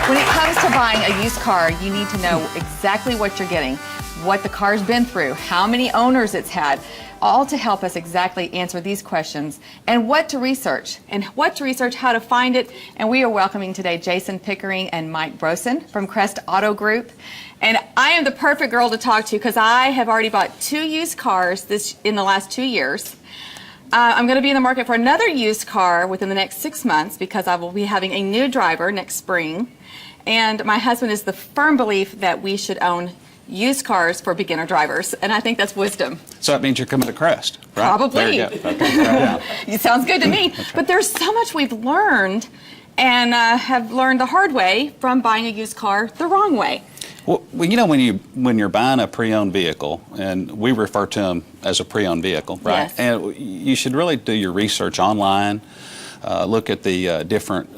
When it comes to buying a used car, you need to know exactly what you're getting, what the car's been through, how many owners it's had, all to help us exactly answer these questions, and what to research, how to find it. And we are welcoming today Jason Pickering and Mike Brosen from Crest Auto Group. And I am the perfect girl to talk to because I have already bought 2 used cars in the last 2 years. I'm going to be in the market for another used car within the next 6 months because I will be having a new driver next spring. And my husband is the firm belief that we should own used cars for beginner drivers, and I think that's wisdom. So that means you're coming to Crest, right? Probably. There you go. Okay. It sounds good to me. Right. But there's so much we've learned and have learned the hard way from buying a used car the wrong way. Well, you know, when you're buying a pre-owned vehicle, and we refer to them as a pre-owned vehicle, right? Yes. And you should really do your research online. Look at the different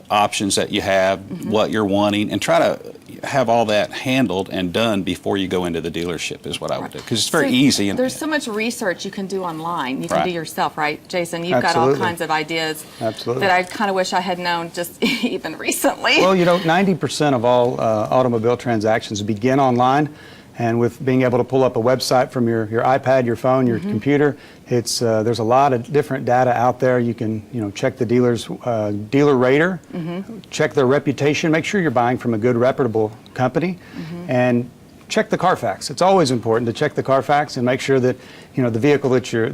options that you have, what you're wanting, and try to have all that handled and done before you go into the dealership is what I would do, because it's very easy. There's so much research you can do online. You can do yourself, right, Jason? You've Absolutely. got all kinds of ideas Absolutely. that I kind of wish I had known just even recently. Well, you know, 90% of all automobile transactions begin online. And with being able to pull up a website from your iPad, your phone, your computer, it's there's a lot of different data out there. You can check the dealer's dealer rater, check their reputation, make sure you're buying from a good reputable company, and check the Carfax. It's always important to check the Carfax and make sure that the vehicle that you're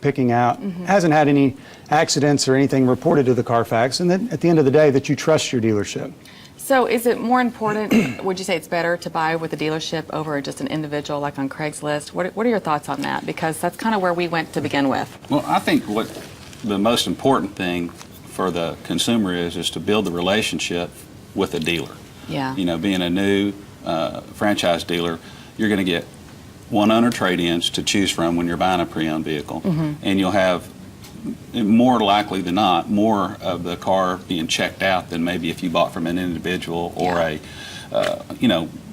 picking out hasn't had any accidents or anything reported to the Carfax, and then at the end of the day that you trust your dealership. So is it more important, would you say it's better to buy with a dealership over just an individual like on Craigslist? What are your thoughts on that? Because that's kind of where we went to begin with. Well, I think what the most important thing for the consumer is to build the relationship with a dealer. Yeah. You know, being a new franchise dealer, you're going to get one owner trade-ins to choose from when you're buying a pre-owned vehicle, and you'll have, more likely than not, more of the car being checked out than maybe if you bought from an individual or a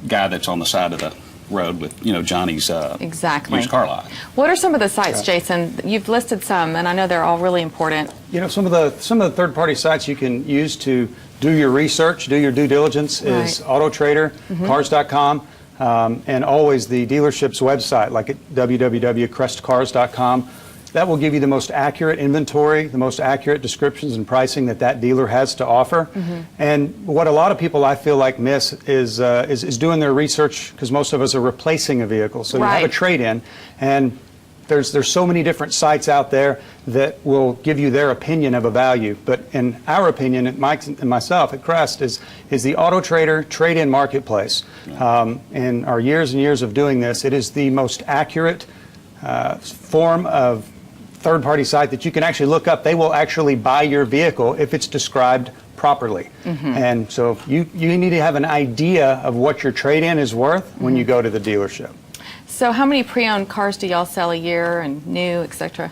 guy that's on the side of the road with Johnny's Exactly. used car lot. What are some of the sites, Jason? You've listed some, and I know they're all really important. Some of the third-party sites you can use to do your research, do your due diligence is Auto Trader, Cars.com, and always the dealership's website, like at www.crestcars.com. That will give you the most accurate inventory, the most accurate descriptions and pricing that dealer has to offer. And what a lot of people, I feel like, miss is doing their research, because most of us are replacing a vehicle. So you have a trade-in, and there's so many different sites out there that will give you their opinion of a value. But in our opinion, Mike and myself at Crest, is the Auto Trader trade-in marketplace. In our years and years of doing this, it is the most accurate form of third-party site that you can actually look up. They will actually buy your vehicle if it's described properly. And so you need to have an idea of what your trade-in is worth when you go to the dealership. So how many pre-owned cars do y'all sell a year, and new, etc.?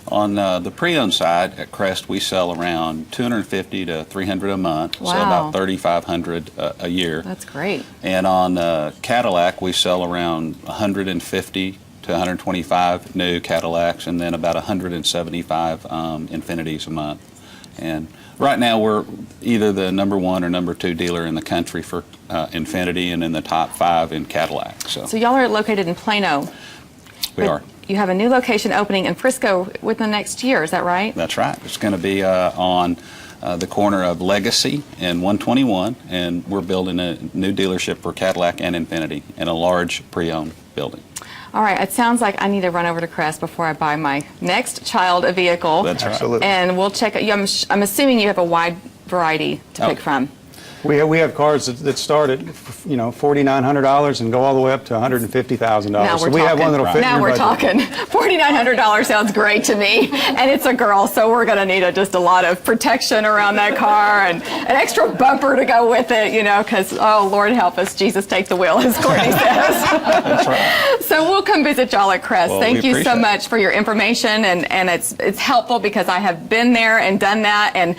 On the pre-owned side at Crest, we sell around 250 to 300 a month, so about 3,500 a year. That's great. And on Cadillac, we sell around 150 to 125 new Cadillacs, and then about 175 Infinitis a month. And right now we're either the #1 or #2 dealer in the country for Infiniti, and in the top 5 in Cadillac. So y'all are located in Plano. we are. You have a new location opening in Frisco within the next year, is that right? That's right. It's going to be on the corner of Legacy and 121, and we're building a new dealership for Cadillac and Infiniti in a large pre-owned building. All right, it sounds like I need to run over to Crest before I buy my next child a vehicle. That's right. Absolutely. And we'll check. I'm assuming you have a wide variety to pick from. We have cars that start at $4,900 and go all the way up to $150,000. Now So we're we have one that'll fit Now your we're budget. talking. $4,900 sounds great to me, and it's a girl, so we're going to need just a lot of protection around that car and an extra bumper to go with it, because oh Lord help us, Jesus take the wheel, as Courtney says. That's right. So we'll come visit y'all at Crest. Well, Thank we you so appreciate much for your information, and it's helpful because I have been there and done that and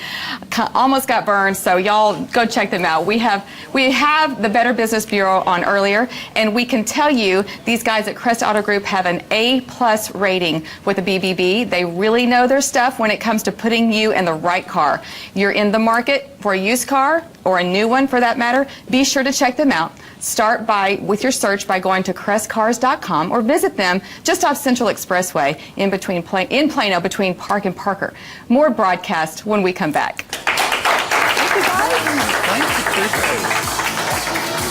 almost got burned. So y'all go check that them out. We have the Better Business Bureau on earlier, and we can tell you these guys at Crest Auto Group have an A+ rating with the BBB. They really know their stuff when it comes to putting you in the right car. You're in the market for a used car or a new one for that matter, be sure to check them out. Start with your search by going to crestcars.com or visit them just off Central Expressway in Plano between Park and Parker. More broadcast when we come back. Thank you, guys. Thank you.